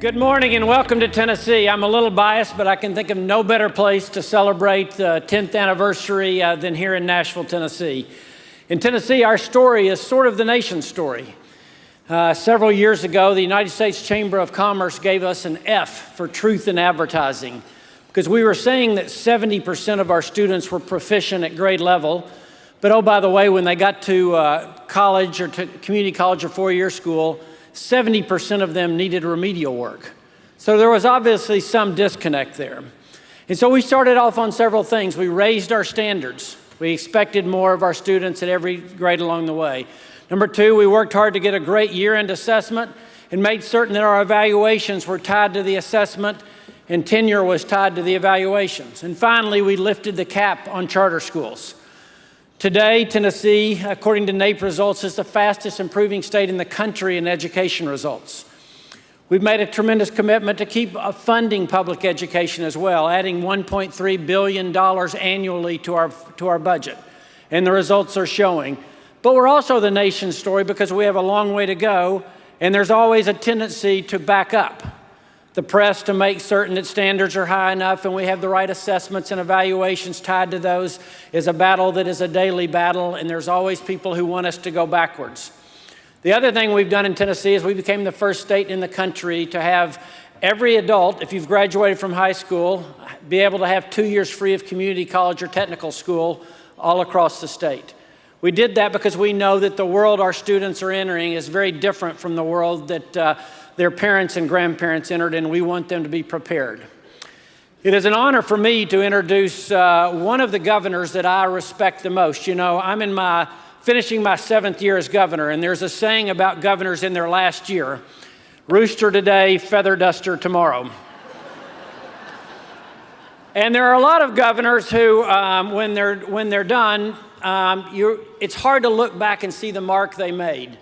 Good morning and welcome to Tennessee. I'm a little biased, but I can think of no better place to celebrate the 10th anniversary than here in Nashville, Tennessee. In Tennessee, our story is sort of the nation's story. Several years ago, the United States Chamber of Commerce gave us an F for truth in advertising because we were saying that 70% of our students were proficient at grade level. But oh, by the way, when they got to college or to community college or four-year school, 70% of them needed remedial work. So there was obviously some disconnect there. And so we started off on several things. We raised our standards. We expected more of our students at every grade along the way. Number two, we worked hard to get a great year-end assessment and made certain that our evaluations were tied to the assessment and tenure was tied to the evaluations. And finally, we lifted the cap on charter schools. Today, Tennessee, according to NAEP results, is the fastest improving state in the country in education results. We've made a tremendous commitment to keep funding public education as well, adding $1.3 billion annually to our budget. And the results are showing. But we're also the nation's story because we have a long way to go, and there's always a tendency to back up. The press to make certain that standards are high enough and we have the right assessments and evaluations tied to those is a battle that is a daily battle, and there's always people who want us to go backwards. The other thing we've done in Tennessee is we became the first state in the country to have every adult, if you've graduated from high school, be able to have 2 years free of community college or technical school all across the state. We did that because we know that the world our students are entering is very different from the world that their parents and grandparents entered, and we want them to be prepared. It is an honor for me to introduce one of the governors that I respect the most. You know, I'm finishing my 7th year as governor, and there's a saying about governors in their last year: rooster today, feather duster tomorrow. And there are a lot of governors who, when they're done, it's hard to look back and see the mark they made.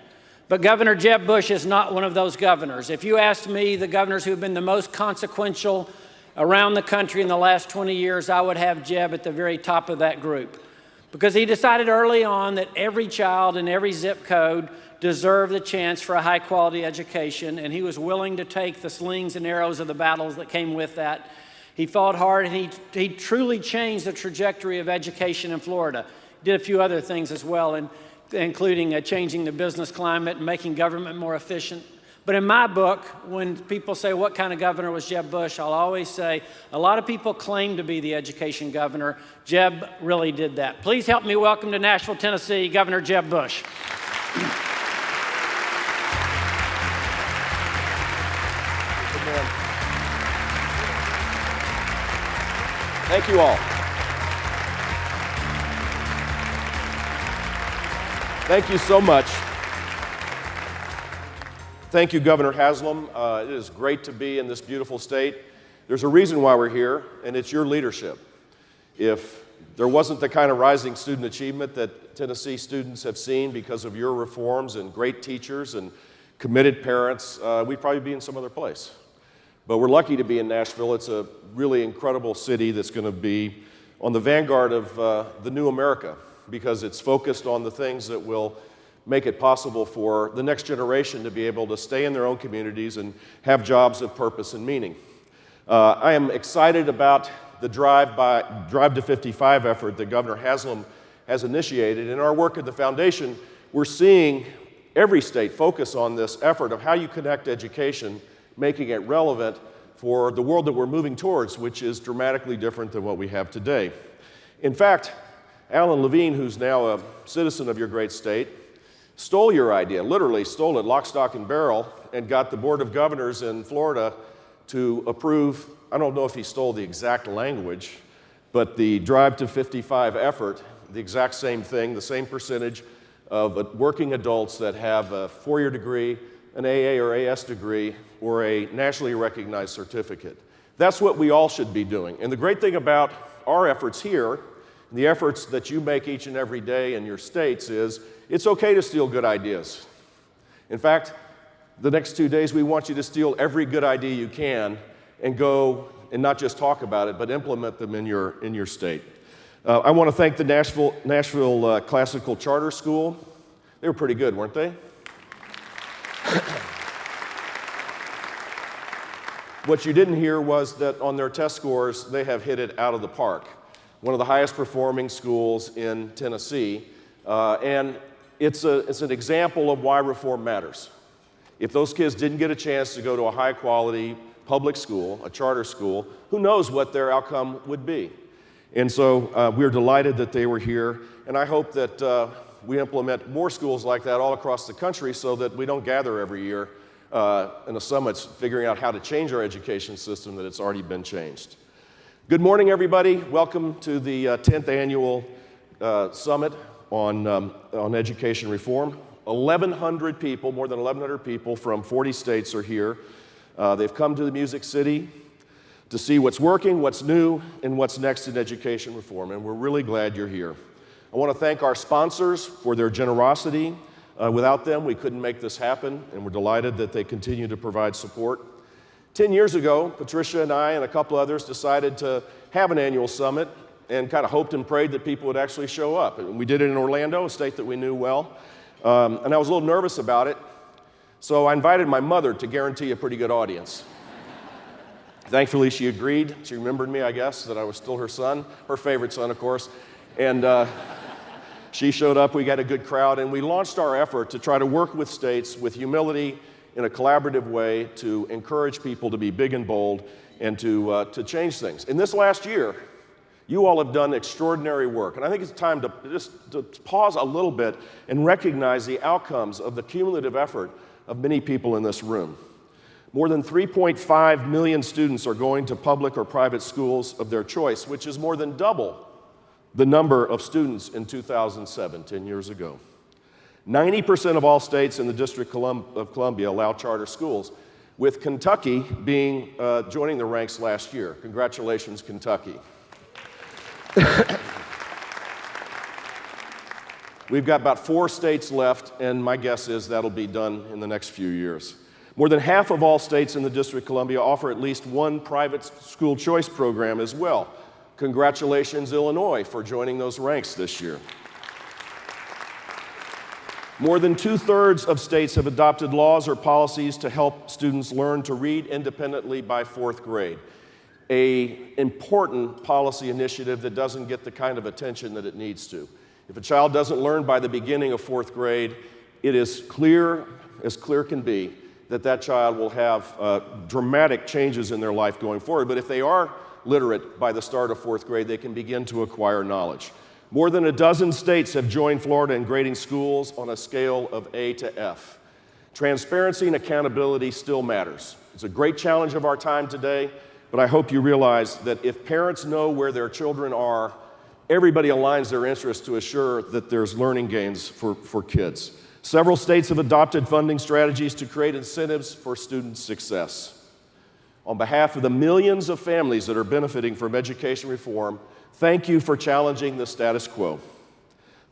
But Governor Jeb Bush is not one of those governors. If you asked me the governors who have been the most consequential around the country in the last 20 years, I would have Jeb at the very top of that group. Because he decided early on that every child in every zip code deserved the chance for a high-quality education, and he was willing to take the slings and arrows of the battles that came with that. He fought hard, and he truly changed the trajectory of education in Florida. Did a few other things as well, including changing the business climate and making government more efficient. But in my book, when people say, what kind of governor was Jeb Bush, I'll always say, a lot of people claim to be the education governor. Jeb really did that. Please help me welcome to Nashville, Tennessee, Governor Jeb Bush. Thank you all. Thank you so much. Thank you, Governor Haslam. It is great to be in this beautiful state. There's a reason why we're here, and it's your leadership. If there wasn't the kind of rising student achievement that Tennessee students have seen because of your reforms and great teachers and committed parents, we'd probably be in some other place. But we're lucky to be in Nashville. It's a really incredible city that's going to be on the vanguard of the new America, because it's focused on the things that will make it possible for the next generation to be able to stay in their own communities and have jobs of purpose and meaning. I am excited about the Drive to 55 effort that Governor Haslam has initiated. In our work at the foundation, we're seeing every state focus on this effort of how you connect education, making it relevant for the world that we're moving towards, which is dramatically different than what we have today. In fact, Alan Levine, who's now a citizen of your great state, stole your idea, literally stole it lock, stock, and barrel, and got the Board of Governors in Florida to approve. I don't know if he stole the exact language, but the Drive to 55 effort, the exact same thing, the same percentage of working adults that have a four-year degree, an AA or AS degree, or a nationally recognized certificate. That's what we all should be doing. And the great thing about our efforts here, the efforts that you make each and every day in your states, is it's okay to steal good ideas. In fact, the next 2 days we want you to steal every good idea you can and go and not just talk about it, but implement them in your state. I want to thank the Nashville Classical Charter School. They were pretty good, weren't they? What you didn't hear was that on their test scores, they have hit it out of the park. One of the highest performing schools in Tennessee, and it's an example of why reform matters. If those kids didn't get a chance to go to a high quality public school, a charter school, who knows what their outcome would be. And so we're delighted that they were here, and I hope that we implement more schools like that all across the country so that we don't gather every year in the summits figuring out how to change our education system that it's already been changed. Good morning, everybody. Welcome to the 10th annual summit on education reform. 1,100 people, more than 1,100 people from 40 states are here. They've come to the Music City to see what's working, what's new, and what's next in education reform, and we're really glad you're here. I want to thank our sponsors for their generosity. Without them, we couldn't make this happen, and we're delighted that they continue to provide support. 10 years ago, Patricia and I and a couple others decided to have an annual summit and kind of hoped and prayed that people would actually show up. And we did it in Orlando, a state that we knew well, and I was a little nervous about it, so I invited my mother to guarantee a pretty good audience. Thankfully, she agreed. She remembered me, I guess, that I was still her son, her favorite son, of course, and she showed up, we got a good crowd, and we launched our effort to try to work with states with humility in a collaborative way to encourage people to be big and bold and to change things. In this last year, you all have done extraordinary work, and I think it's time to just pause a little bit and recognize the outcomes of the cumulative effort of many people in this room. More than 3.5 million students are going to public or private schools of their choice, which is more than double the number of students in 2007, 10 years ago. 90% of all states in the District of Columbia allow charter schools, with Kentucky joining the ranks last year. Congratulations, Kentucky. We've got about 4 states left, and my guess is that'll be done in the next few years. More than half of all states in the District of Columbia offer at least one private school choice program as well. Congratulations, Illinois, for joining those ranks this year. More than 2/3 of states have adopted laws or policies to help students learn to read independently by 4th grade. An important policy initiative that doesn't get the kind of attention that it needs to. If a child doesn't learn by the beginning of 4th grade, it is clear, as clear can be, that that child will have dramatic changes in their life going forward. But if they are literate by the start of 4th grade, they can begin to acquire knowledge. More than a dozen states have joined Florida in grading schools on a scale of A to F. Transparency and accountability still matters. It's a great challenge of our time today, but I hope you realize that if parents know where their children are, everybody aligns their interests to assure that there's learning gains for kids. Several states have adopted funding strategies to create incentives for student success. On behalf of the millions of families that are benefiting from education reform, thank you for challenging the status quo.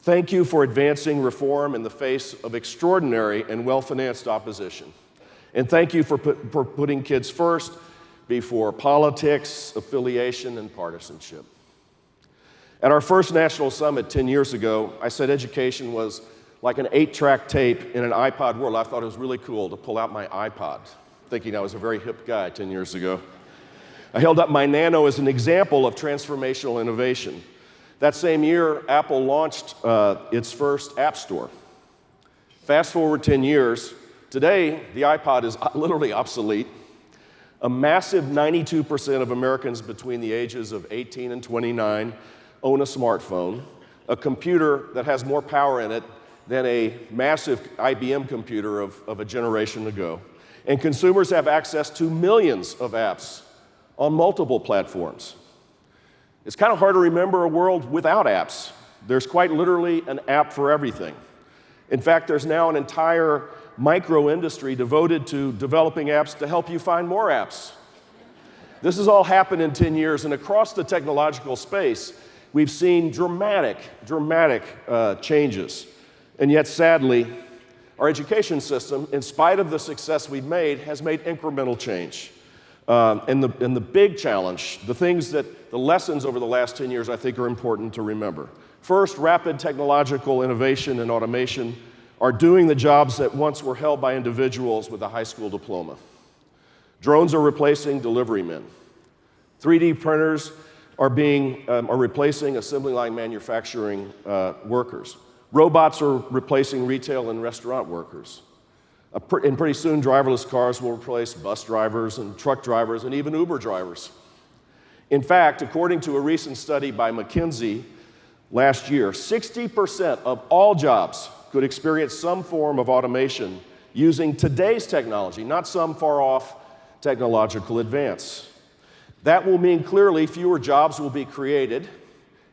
Thank you for advancing reform in the face of extraordinary and well-financed opposition. And thank you for putting kids first before politics, affiliation, and partisanship. At our first national summit 10 years ago, I said education was like an 8-track tape in an iPod world. I thought it was really cool to pull out my iPod, thinking I was a very hip guy 10 years ago. I held up my Nano as an example of transformational innovation. That same year, Apple launched its first App Store. Fast forward 10 years, today the iPod is literally obsolete. A massive 92% of Americans between the ages of 18 and 29 own a smartphone, a computer that has more power in it than a massive IBM computer of a generation ago. And consumers have access to millions of apps on multiple platforms. It's kind of hard to remember a world without apps. There's quite literally an app for everything. In fact, there's now an entire micro industry devoted to developing apps to help you find more apps. This has all happened in 10 years, and across the technological space, we've seen dramatic changes. And yet, sadly, our education system, in spite of the success we've made, has made incremental change. And the big challenge, the lessons over the last 10 years I think are important to remember. First, rapid technological innovation and automation are doing the jobs that once were held by individuals with a high school diploma. Drones are replacing delivery men. 3D printers are replacing assembly line manufacturing workers. Robots are replacing retail and restaurant workers. And pretty soon, driverless cars will replace bus drivers and truck drivers and even Uber drivers. In fact, according to a recent study by McKinsey last year, 60% of all jobs could experience some form of automation using today's technology, not some far-off technological advance. That will mean clearly fewer jobs will be created,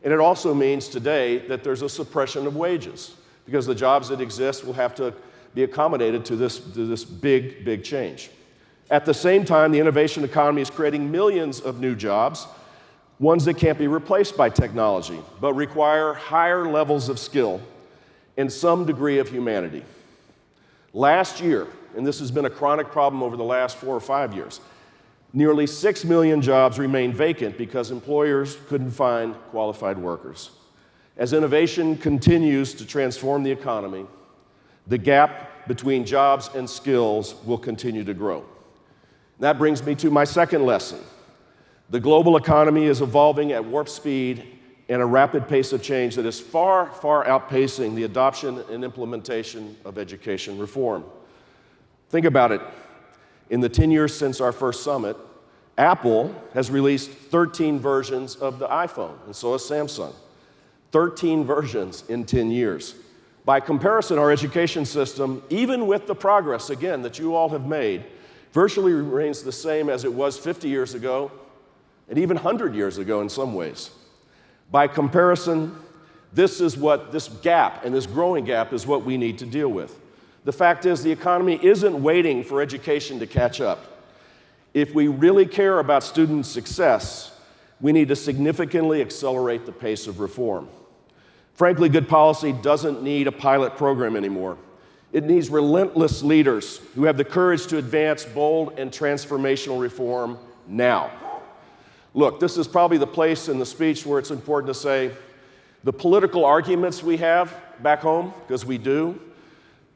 and it also means today that there's a suppression of wages because the jobs that exist will have to be accommodated to this big, big change. At the same time, the innovation economy is creating millions of new jobs, ones that can't be replaced by technology, but require higher levels of skill and some degree of humanity. Last year, and this has been a chronic problem over the last 4 or 5 years, nearly 6 million jobs remained vacant because employers couldn't find qualified workers. As innovation continues to transform the economy, the gap between jobs and skills will continue to grow. That brings me to my second lesson. The global economy is evolving at warp speed and a rapid pace of change that is far, far outpacing the adoption and implementation of education reform. Think about it. In the 10 years since our first summit, Apple has released 13 versions of the iPhone, and so has Samsung. 13 versions in 10 years. By comparison, our education system, even with the progress, again, that you all have made, virtually remains the same as it was 50 years ago and even 100 years ago in some ways. By comparison, this gap, and this growing gap, is what we need to deal with. The fact is, the economy isn't waiting for education to catch up. If we really care about student success, we need to significantly accelerate the pace of reform. Frankly, good policy doesn't need a pilot program anymore. It needs relentless leaders who have the courage to advance bold and transformational reform now. Look, this is probably the place in the speech where it's important to say the political arguments we have back home, because we do.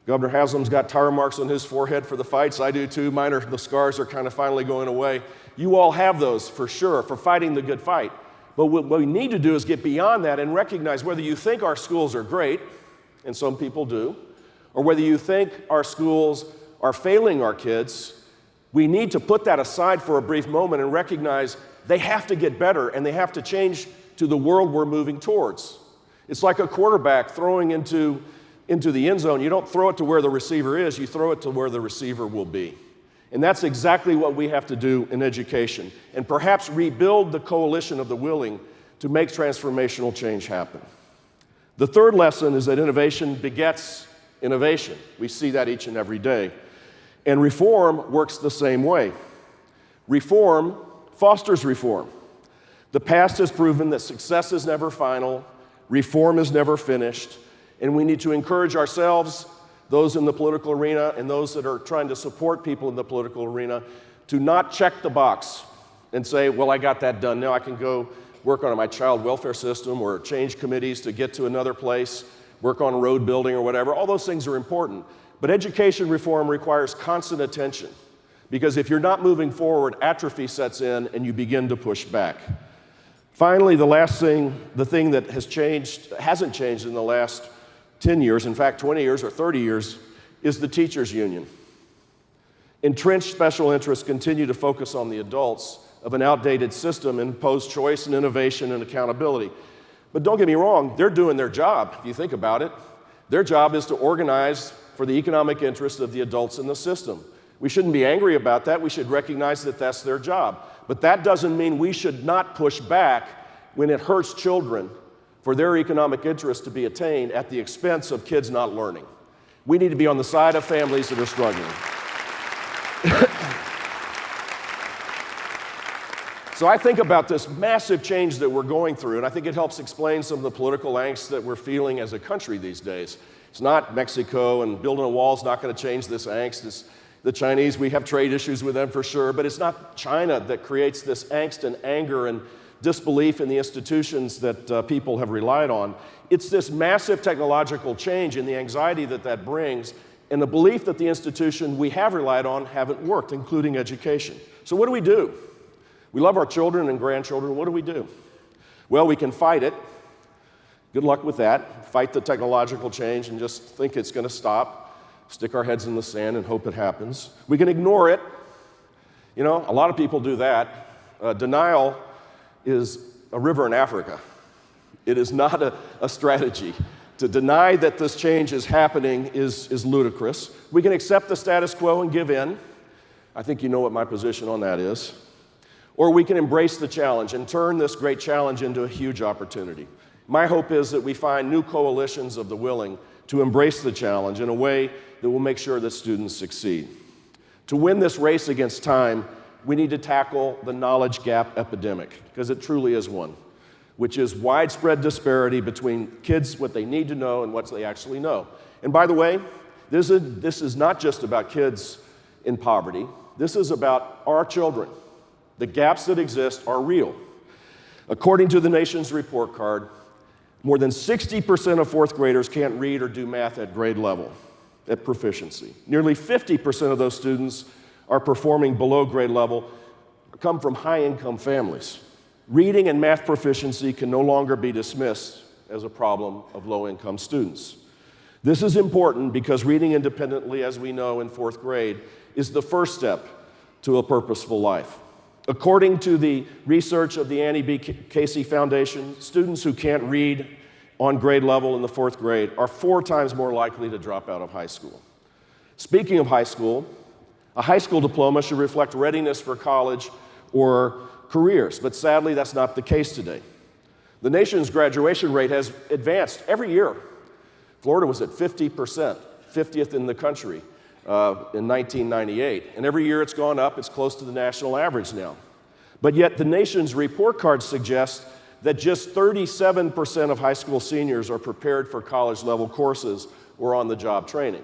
Governor Haslam's got tire marks on his forehead for the fights. I do too. The scars are kind of finally going away. You all have those for sure, for fighting the good fight. But what we need to do is get beyond that and recognize whether you think our schools are great, and some people do, or whether you think our schools are failing our kids, we need to put that aside for a brief moment and recognize they have to get better and they have to change to the world we're moving towards. It's like a quarterback throwing into the end zone. You don't throw it to where the receiver is, you throw it to where the receiver will be. And that's exactly what we have to do in education, and perhaps rebuild the coalition of the willing to make transformational change happen. The third lesson is that innovation begets innovation. We see that each and every day. And reform works the same way. Reform fosters reform. The past has proven that success is never final, reform is never finished, and we need to encourage ourselves, those in the political arena and those that are trying to support people in the political arena, to not check the box and say, well, I got that done. Now I can go work on my child welfare system or change committees to get to another place, work on road building or whatever. All those things are important. But education reform requires constant attention, because if you're not moving forward, atrophy sets in and you begin to push back. Finally, the thing that hasn't changed in the last 10 years, in fact 20 years or 30 years, is the teachers' union. Entrenched special interests continue to focus on the adults of an outdated system and impose choice and innovation and accountability. But don't get me wrong, they're doing their job, if you think about it. Their job is to organize for the economic interests of the adults in the system. We shouldn't be angry about that. We should recognize that that's their job. But that doesn't mean we should not push back when it hurts children for their economic interests to be attained at the expense of kids not learning. We need to be on the side of families that are struggling. So I think about this massive change that we're going through, and I think it helps explain some of the political angst that we're feeling as a country these days. It's not Mexico, and building a wall is not going to change this angst. It's the Chinese, we have trade issues with them for sure, but it's not China that creates this angst and anger and disbelief in the institutions that people have relied on. It's this massive technological change and the anxiety that brings and the belief that the institution we have relied on haven't worked, including education. So what do? We love our children and grandchildren. What do? Well, we can fight it. Good luck with that. Fight the technological change and just think it's going to stop, stick our heads in the sand and hope it happens. We can ignore it. You know, a lot of people do that. Denial is a river in Africa. It is not a strategy. To deny that this change is happening is ludicrous. We can accept the status quo and give in. I think you know what my position on that is. Or we can embrace the challenge and turn this great challenge into a huge opportunity. My hope is that we find new coalitions of the willing to embrace the challenge in a way that will make sure that students succeed. To win this race against time, we need to tackle the knowledge gap epidemic, because it truly is one, which is widespread disparity between kids, what they need to know and what they actually know. And by the way, this is not just about kids in poverty. This is about our children. The gaps that exist are real. According to the nation's report card, more than 60% of fourth graders can't read or do math at grade level, at proficiency. Nearly 50% of those students are performing below grade level, come from high-income families. Reading and math proficiency can no longer be dismissed as a problem of low-income students. This is important because reading independently, as we know in fourth grade, is the first step to a purposeful life. According to the research of the Annie B. Casey Foundation, students who can't read on grade level in the fourth grade are 4 times more likely to drop out of high school. Speaking of high school, a high school diploma should reflect readiness for college or careers, but sadly that's not the case today. The nation's graduation rate has advanced every year. Florida was at 50%, 50th in the country in 1998, and every year it's gone up. It's close to the national average now. But yet the nation's report card suggests that just 37% of high school seniors are prepared for college-level courses or on-the-job training.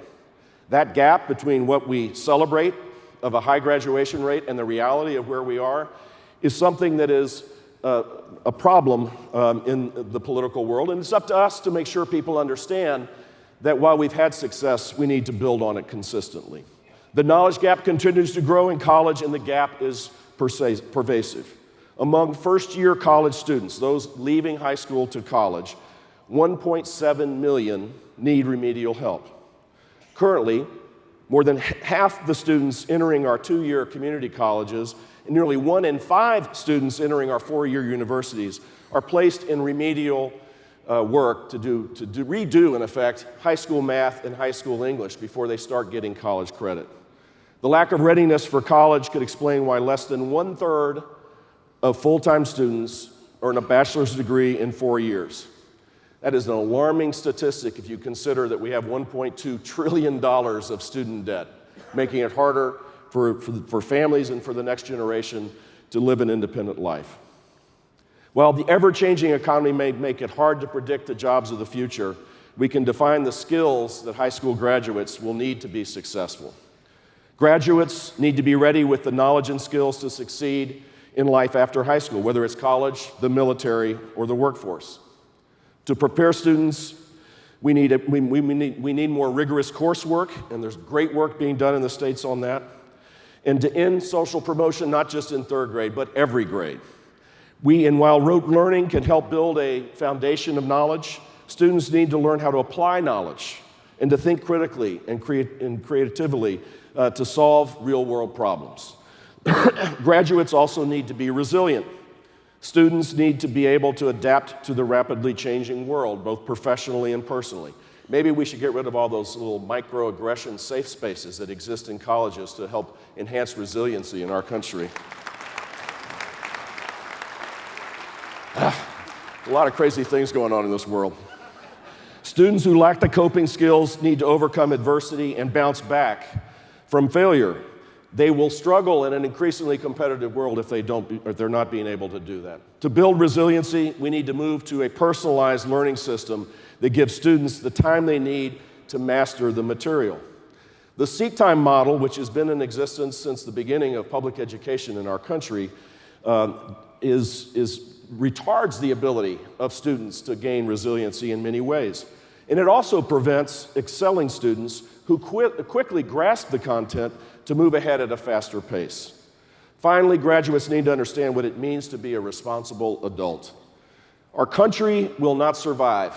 That gap between what we celebrate of a high graduation rate and the reality of where we are is something that is a problem in the political world, and it's up to us to make sure people understand that while we've had success, we need to build on it consistently. The knowledge gap continues to grow in college, and the gap is pervasive. Among first-year college students, those leaving high school to college, 1.7 million need remedial help. Currently, more than half the students entering our 2-year community colleges and nearly 1 in 5 students entering our 4-year universities are placed in remedial work to redo, in effect, high school math and high school English before they start getting college credit. The lack of readiness for college could explain why less than 1/3 of full-time students earn a bachelor's degree in 4 years. That is an alarming statistic if you consider that we have $1.2 trillion of student debt, making it harder for families and for the next generation to live an independent life. While the ever-changing economy may make it hard to predict the jobs of the future, we can define the skills that high school graduates will need to be successful. Graduates need to be ready with the knowledge and skills to succeed in life after high school, whether it's college, the military, or the workforce. To prepare students, we need more rigorous coursework, and there's great work being done in the states on that. And to end social promotion, not just in 3rd grade, but every grade. While rote learning can help build a foundation of knowledge, students need to learn how to apply knowledge and to think critically and creatively to solve real-world problems. Graduates also need to be resilient. Students need to be able to adapt to the rapidly changing world, both professionally and personally. Maybe we should get rid of all those little microaggression safe spaces that exist in colleges to help enhance resiliency in our country. A lot of crazy things going on in this world. Students who lack the coping skills need to overcome adversity and bounce back from failure. They will struggle in an increasingly competitive world if they're not being able to do that. To build resiliency, we need to move to a personalized learning system that gives students the time they need to master the material. The seat time model, which has been in existence since the beginning of public education in our country, retards the ability of students to gain resiliency in many ways. And it also prevents excelling students who quickly grasp the content to move ahead at a faster pace. Finally, graduates need to understand what it means to be a responsible adult. Our country will not survive.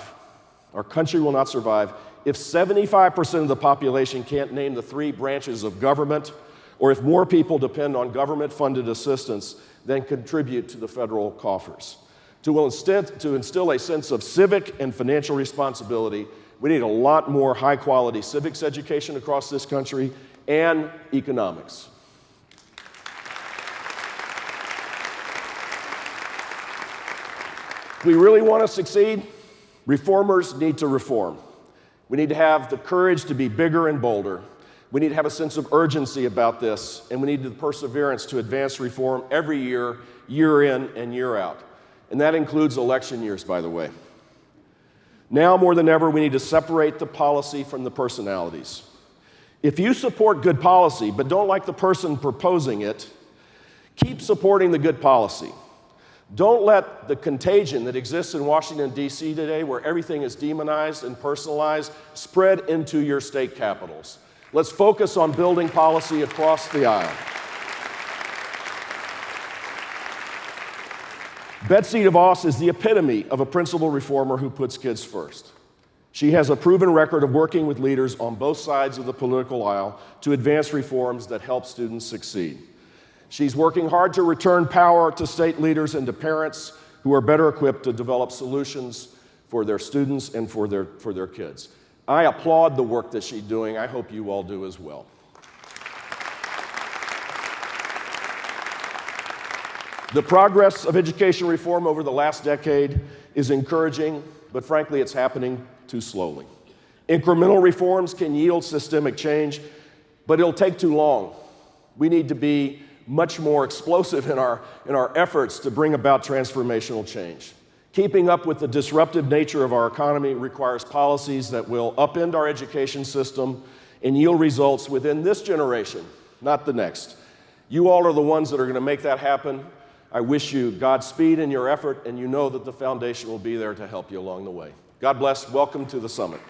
Our country will not survive if 75% of the population can't name the 3 branches of government, or if more people depend on government-funded assistance than contribute to the federal coffers. To instill a sense of civic and financial responsibility, we need a lot more high-quality civics education across this country and economics. If we really want to succeed, reformers need to reform. We need to have the courage to be bigger and bolder. We need to have a sense of urgency about this, and we need the perseverance to advance reform every year, year in and year out. And that includes election years, by the way. Now more than ever, we need to separate the policy from the personalities. If you support good policy but don't like the person proposing it, keep supporting the good policy. Don't let the contagion that exists in Washington, D.C. today, where everything is demonized and personalized, spread into your state capitals. Let's focus on building policy across the aisle. Betsy DeVos is the epitome of a principled reformer who puts kids first. She has a proven record of working with leaders on both sides of the political aisle to advance reforms that help students succeed. She's working hard to return power to state leaders and to parents who are better equipped to develop solutions for their students and for their kids. I applaud the work that she's doing. I hope you all do as well. The progress of education reform over the last decade is encouraging, but frankly, it's happening too slowly. Incremental reforms can yield systemic change, but it'll take too long. We need to be much more explosive in our efforts to bring about transformational change. Keeping up with the disruptive nature of our economy requires policies that will upend our education system and yield results within this generation, not the next. You all are the ones that are going to make that happen. I wish you Godspeed in your effort, and you know that the foundation will be there to help you along the way. God bless. Welcome to the summit.